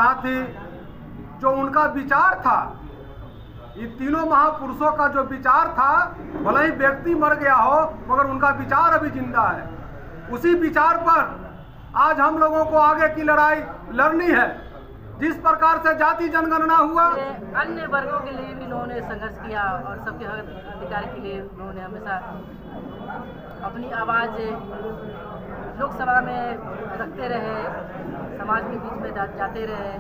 साथ ही जो उनका विचार था, इन तीनों महापुरुषों का जो विचार था, भले ही व्यक्ति मर गया हो मगर उनका विचार अभी जिंदा है। उसी विचार पर आज हम लोगों को आगे की लड़ाई लड़नी है। जिस प्रकार से जाति जनगणना हुआ, अन्य वर्गों के लिए भी इन्होंने संघर्ष किया और सबके हक अधिकार के लिए उन्होंने हमेशा अपनी आवाज़ लोकसभा में रखते रहे, समाज के बीच में जाते रहे।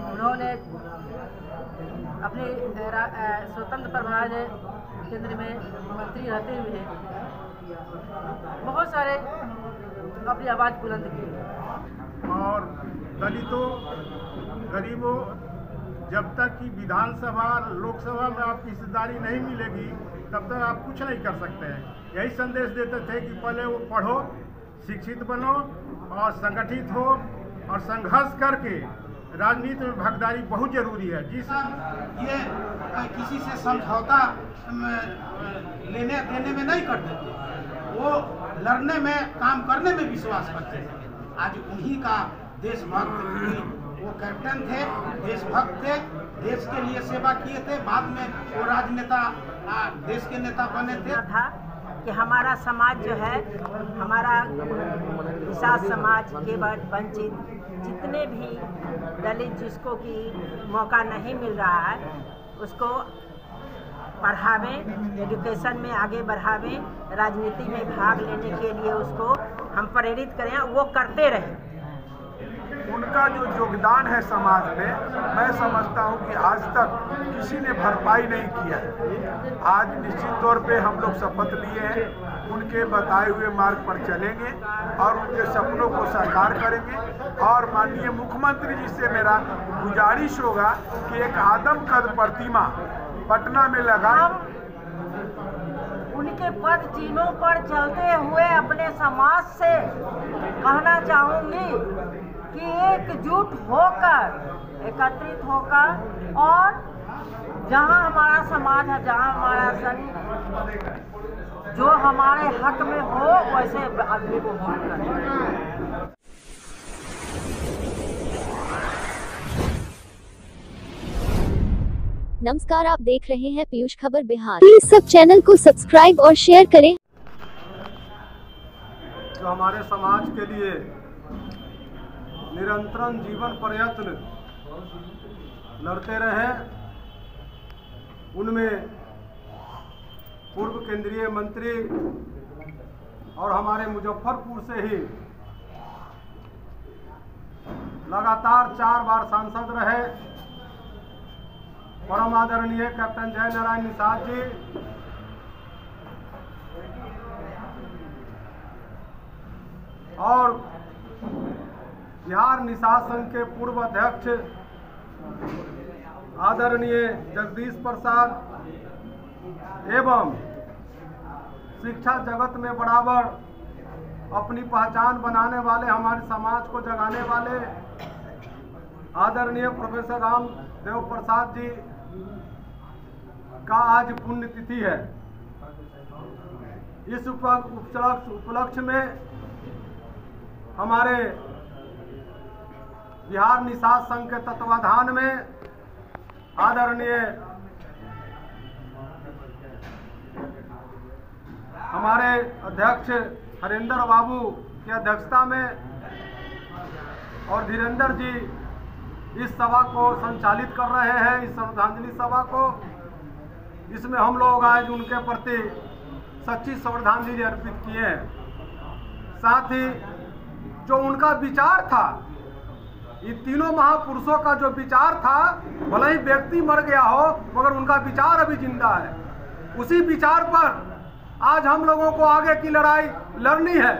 उन्होंने अपने स्वतंत्र प्रभार केंद्र में मंत्री रहते हुए बहुत सारे अपनी आवाज़ बुलंद की। और दलितों, गरीबों, जब तक कि विधानसभा लोकसभा में आपकी हिस्सेदारी नहीं मिलेगी तब तक आप कुछ नहीं कर सकते हैं। यही संदेश देते थे कि पहले वो पढ़ो, शिक्षित बनो और संगठित हो और संघर्ष करके राजनीति में भागीदारी बहुत जरूरी है। ये किसी से समझौता लेने देने में नहीं करते थे, वो लड़ने में, काम करने में विश्वास करते थे। आज उन्हीं का देशभक्त वो कैप्टन थे, देशभक्त थे, देश के लिए सेवा किए थे। बाद में वो राजनेता, देश के नेता बने थे। था कि हमारा समाज जो है, हमारा विशाल समाज के वंचित जितने भी दलित जिसको कि मौका नहीं मिल रहा है उसको पढ़ावें, एजुकेशन में आगे बढ़ावें, राजनीति में भाग लेने के लिए उसको हम प्रेरित करें, वो करते रहें। उनका जो योगदान है समाज में, मैं समझता हूं कि आज तक किसी ने भरपाई नहीं किया है। आज निश्चित तौर पे हम लोग शपथ लिए हैं, उनके बताए हुए मार्ग पर चलेंगे और उनके सपनों को साकार करेंगे। और माननीय मुख्यमंत्री जी से मेरा गुजारिश होगा कि एक आदमकद प्रतिमा पटना में लगाएं। उनके पद चिन्हों पर चलते हुए अपने समाज से कहना चाहूँगी कि एकजुट होकर, एकत्रित होकर और जहाँ हमारा समाज है, जहाँ हमारा जो हमारे हक में हो वैसे आदमी को वोट करें। नमस्कार, आप देख रहे हैं पीयूष खबर बिहार। प्लीज सब चैनल को सब्सक्राइब और शेयर करें। जो हमारे समाज के लिए निरंतर जीवन प्रयत्न लड़ते रहे, उनमें पूर्व केंद्रीय मंत्री और हमारे मुजफ्फरपुर से ही लगातार 4 बार सांसद रहे परम आदरणीय कैप्टन जय नारायण निषाद जी, और बिहार निषाद संघ के पूर्व अध्यक्ष आदरणीय जगदीश प्रसाद एवं शिक्षा जगत में बराबर अपनी पहचान बनाने वाले, हमारे समाज को जगाने वाले आदरणीय प्रोफेसर रामदेव प्रसाद जी का आज पुण्यतिथि है। इस उपलक्ष्य में हमारे बिहार निषाद संघ के तत्वाधान में आदरणीय हमारे अध्यक्ष हरेंद्र बाबू की अध्यक्षता में और धीरेन्द्र जी इस सभा को संचालित कर रहे हैं, इस श्रद्धांजलि सभा को। इसमें हम लोग आज उनके प्रति सच्ची श्रद्धांजलि अर्पित किए हैं। साथ ही जो उनका विचार था, इन तीनों महापुरुषों का जो विचार था, भले ही व्यक्ति मर गया हो मगर उनका विचार अभी जिंदा है। उसी विचार पर आज हम लोगों को आगे की लड़ाई लड़नी है।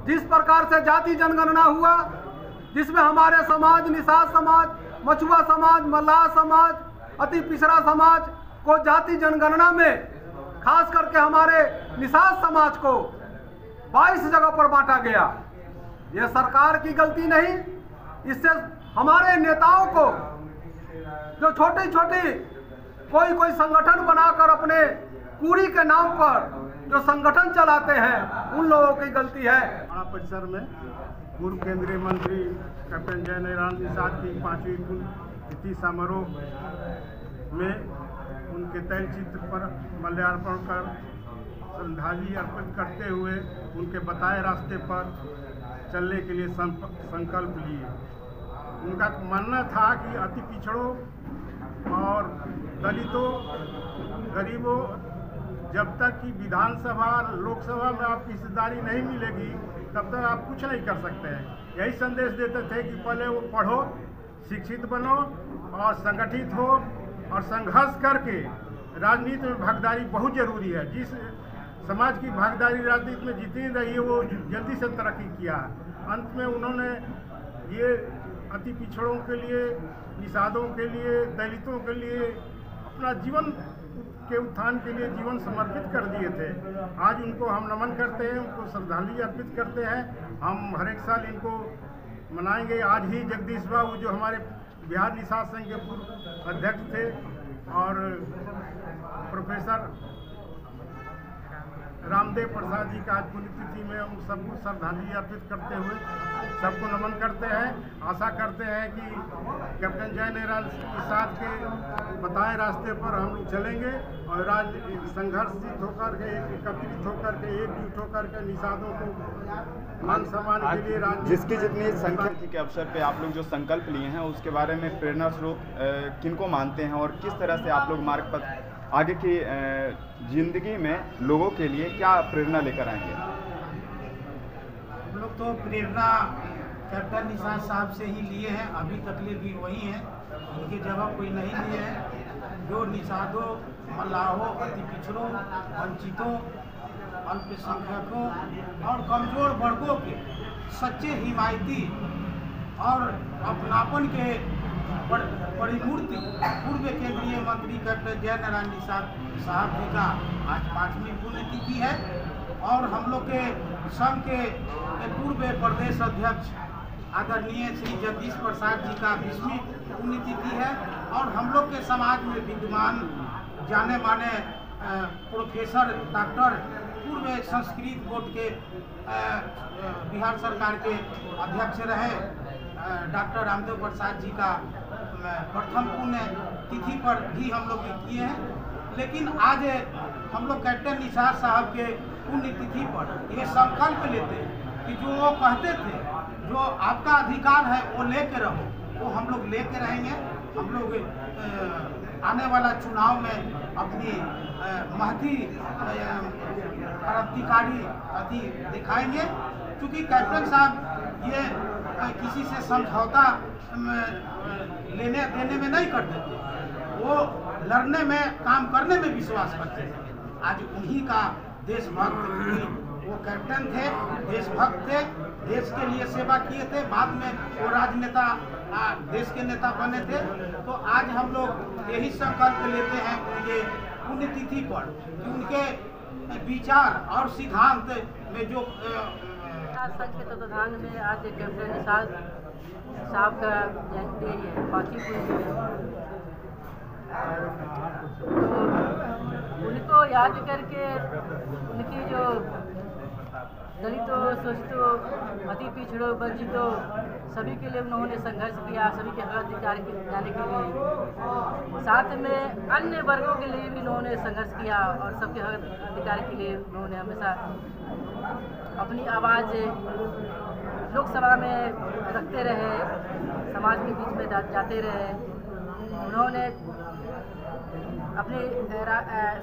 जिस प्रकार से जाति जनगणना हुआ, जिसमें हमारे समाज, निषाद समाज, मछुआ समाज, मल्लाह समाज, अति पिछड़ा समाज को जाति जनगणना में खास करके हमारे निषाद समाज को 22 जगह पर बांटा गया। यह सरकार की गलती नहीं, इससे हमारे नेताओं को जो छोटी छोटी कोई संगठन बनाकर अपने कूड़ी के नाम पर जो संगठन चलाते हैं, उन लोगों की गलती है। परिसर में पूर्व केंद्रीय मंत्री कैप्टन जय नारायण निषाद की 5वीं पुण्यतिथि समारोह में उनके तैलचित्र पर माल्यार्पण कर श्रद्धांजलि अर्पित करते हुए उनके बताए रास्ते पर चलने के लिए संकल्प लिए। उनका मानना था कि अति पिछड़ों और दलितों, गरीबों, जब तक कि विधानसभा लोकसभा में आपकी हिस्सेदारी नहीं मिलेगी तब तक आप कुछ नहीं कर सकते हैं। यही संदेश देते थे कि पहले वो पढ़ो, शिक्षित बनो और संगठित हो और संघर्ष करके राजनीति में भागीदारी बहुत जरूरी है। जिस समाज की भागीदारी राजनीति में जितनी रही है वो जल्दी से तरक्की किया है। अंत में उन्होंने ये अति पिछड़ों के लिए, निषादों के लिए, दलितों के लिए अपना जीवन के उत्थान के लिए जीवन समर्पित कर दिए थे। आज उनको हम नमन करते हैं, उनको श्रद्धांजलि अर्पित करते हैं। हम हर एक साल इनको मनाएंगे। आज ही जगदीश बाबू जो हमारे बिहार निषाद संघ के पूर्व अध्यक्ष थे और प्रोफेसर रामदेव प्रसाद जी का आज पुण्यतिथि में हम सबको श्रद्धांजलि अर्पित करते हुए सबको नमन करते हैं। आशा करते हैं कि कैप्टन जय नारायण निषाद के बताए रास्ते पर हम लोग चलेंगे और संघर्षित होकर के, एकत्रित होकर के, एकजुट होकर के निषादों को मान सम्मान के लिए जिसकी जितनी संख्या के अवसर पे आप लोग जो संकल्प लिए हैं उसके बारे में प्रेरणा स्रोत किनको मानते हैं और किस तरह से आप लोग मार्ग पर आगे की जिंदगी में लोगों के लिए क्या प्रेरणा लेकर आएंगे? हम लोग तो प्रेरणा कैप्टन निषाद साहब से ही लिए हैं, अभी तक ले भी वही हैं, इनके जगह कोई नहीं लिए हैं। जो निषादों, मल्लाहों, अति पिछड़ों, वंचितों, अल्पसंख्यकों और कमजोर वर्गों के सच्चे हिमायती और अपनापन के परिमूर्ति पूर्व केंद्रीय मंत्री कैप्टन जय नारायण निषाद साहब जी का आज 5वीं पुण्यतिथि है और हम लोग के संघ के पूर्व प्रदेश अध्यक्ष आदरणीय श्री जगदीश प्रसाद जी का 20वीं पुण्यतिथि है और हम लोग के समाज में विद्यमान जाने माने प्रोफेसर डॉक्टर पूर्व संस्कृत बोर्ड के बिहार सरकार के अध्यक्ष रहे डॉक्टर रामदेव प्रसाद जी का प्रथम पुण्य तिथि पर भी हम लोग किए हैं। लेकिन आज हम लोग कैप्टन निषाद साहब के पुण्यतिथि पर ये संकल्प लेते हैं कि जो वो कहते थे, जो आपका अधिकार है वो लेके रहो, वो हम लोग लेके रहेंगे। हम लोग आने वाला चुनाव में अपनी महती क्रांतिकारी दिखाएंगे, क्योंकि कैप्टन साहब ये किसी से समझौता लेने देने में नहीं करते थे, वो लड़ने में, काम करने में विश्वास करते थे। आज उन्हीं का देशभक्त, वो कैप्टन थे, देशभक्त थे, देश के लिए सेवा किए थे, बाद में वो राजनेता, देश के नेता बने थे। तो आज हम लोग यही संकल्प लेते हैं उनके पुण्यतिथि पर कि उनके विचार और सिद्धांत में जो संघ के तत्वाधान में आज कैप्टन निषाद साहब का जयंती है, 5वीं पुण्यतिथि। तो उनको याद करके उनकी जो दलितों, शोषितों, अति पिछड़ों, वंचितों सभी के लिए उन्होंने संघर्ष किया, सभी के हक अधिकार जाने के लिए, साथ में अन्य वर्गों के लिए भी उन्होंने संघर्ष किया और सबके हक अधिकार के लिए उन्होंने हमेशा अपनी आवाज़ लोकसभा में रखते रहे, समाज के बीच में जाते रहे। उन्होंने अपने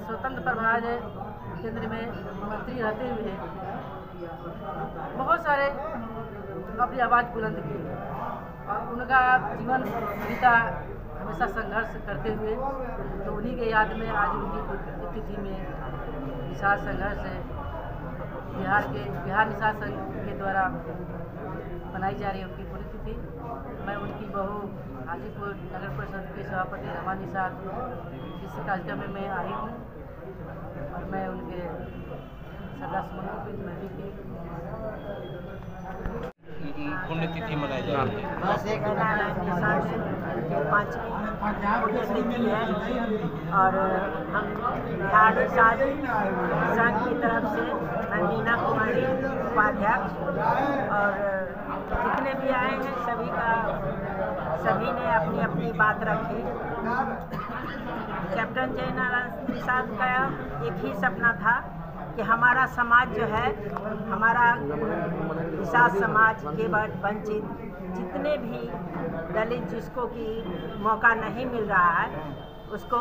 स्वतंत्र प्रभार केंद्र में मंत्री रहते हुए बहुत सारे अपनी आवाज़ बुलंद की और उनका जीवन बीता हमेशा संघर्ष करते हुए। तो उन्हीं के याद में आज उनकी तिथि में निषाद संघर्ष बिहार निषाद संघ के द्वारा मनाई जा रही है उनकी पुण्यतिथि। मैं उनकी बहू हाजीपुर नगर परिषद के सभापति रमा निषाद इस कार्यक्रम में मैं आई हूँ और मैं उनके श्रद्धासुमन में भी की पुण्यतिथि मनाई जा रही है। निषाद के 5वीं पुण्यतिथि है और हम बिहार निषाद संघ की तरफ से मैं मीना कुमारी उपाध्यक्ष, और जितने भी आए हैं सभी ने अपनी अपनी बात रखी। कैप्टन जयनारायण निषाद का एक ही सपना था कि हमारा समाज जो है, हमारा निषाद समाज के वंचित जितने भी दलित जिसको कि मौका नहीं मिल रहा है उसको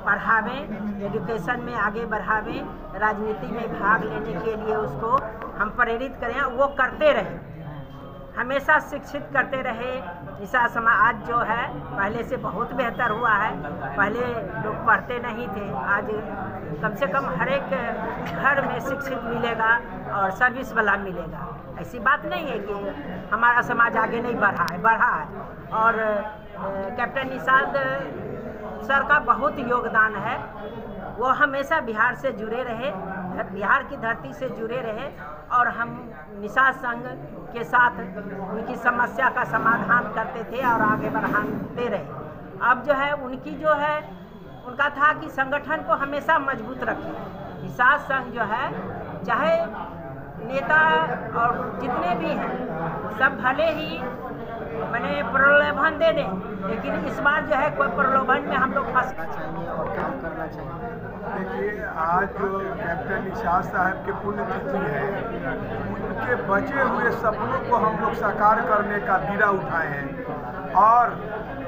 पढ़ावें, एजुकेशन में आगे बढ़ावें, राजनीति में भाग लेने के लिए उसको हम प्रेरित करें, वो करते रहे, हमेशा शिक्षित करते रहे। निषाद समाज जो है पहले से बहुत बेहतर हुआ है। पहले लोग पढ़ते नहीं थे, आज कम से कम हर एक घर में शिक्षित मिलेगा और सर्विस वाला मिलेगा। ऐसी बात नहीं है कि हमारा समाज आगे नहीं बढ़ा है। और कैप्टन निषाद सर का बहुत योगदान है। वो हमेशा बिहार से जुड़े रहे, बिहार की धरती से जुड़े रहे, और हम निषाद संघ के साथ उनकी समस्या का समाधान करते थे और आगे बढ़ाते रहे। अब जो है उनका था कि संगठन को हमेशा मजबूत रखें। निषाद संघ जो है, चाहे नेता और जितने भी हैं सब भले ही मैंने प्रलोभन दे दें, लेकिन इस बार जो है कोई प्रलोभन में हम लोग फंस चाहिए और काम करना चाहिए। देखिए, आज जो कैप्टन निषाद साहब की पुण्यतिथि है, उनके बचे हुए सपनों को हम लोग साकार करने का बीड़ा उठाए हैं, और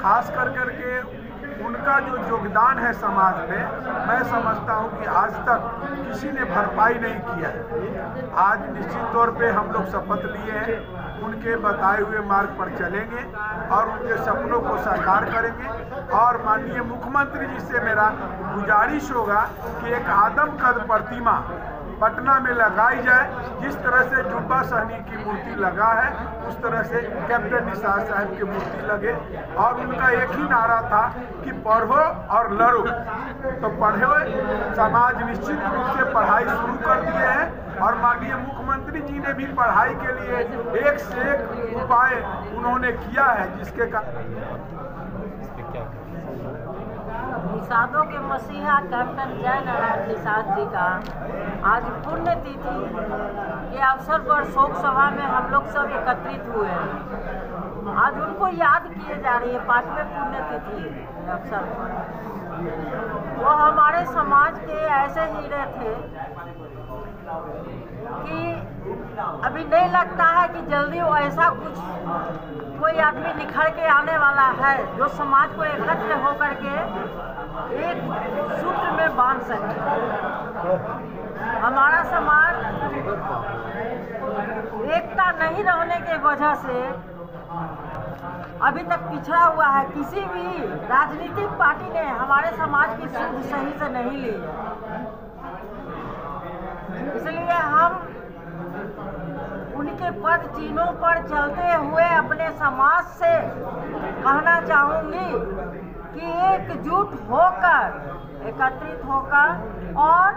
खास कर करके उनका जो योगदान है समाज में, मैं समझता हूं कि आज तक किसी ने भरपाई नहीं किया है। आज निश्चित तौर पे हम लोग शपथ लिए हैं, उनके बताए हुए मार्ग पर चलेंगे और उनके सपनों को साकार करेंगे। और माननीय मुख्यमंत्री जी से मेरा गुजारिश होगा कि एक आदमकद प्रतिमा पटना में लगाई जाए। जिस तरह से जुब्बा सहनी की मूर्ति लगा है, उस तरह से कैप्टन निषाद साहब की मूर्ति लगे। और उनका एक ही नारा था कि पढ़ो और लड़ो। तो पढ़े हुए समाज निश्चित रूप से पढ़ाई शुरू कर दिए हैं, और माननीय मुख्यमंत्री जी ने भी पढ़ाई के लिए एक से एक उपाय उन्होंने किया है, जिसके निषादों के मसीहा कैप्टन जयनारायण निषाद जी का आज पुण्यतिथि के अवसर पर शोक सभा में हम लोग सब एकत्रित हुए हैं। आज उनको याद किए जा रही है 5वें पुण्यतिथि के अवसर पर। वो हमारे समाज के ऐसे हीरे थे कि अभी नहीं लगता है कि जल्दी वो ऐसा कोई आदमी निखर के आने वाला है जो समाज को एकत्र होकर के एक सूत्र में बांध सके। हमारा समाज एकता नहीं रहने की वजह से अभी तक पिछड़ा हुआ है। किसी भी राजनीतिक पार्टी ने हमारे समाज की सुध सही से नहीं ली है। इसलिए हम उनके पद चिन्हों पर चलते हुए अपने समाज से कहना चाहूँगी कि एकजुट होकर, एकत्रित होकर, और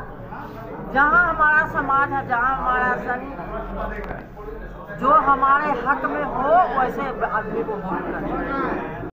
जहाँ हमारा समाज है, जहाँ हमारा संघ जो हमारे हक में हो, वैसे आदमी को वोट करें।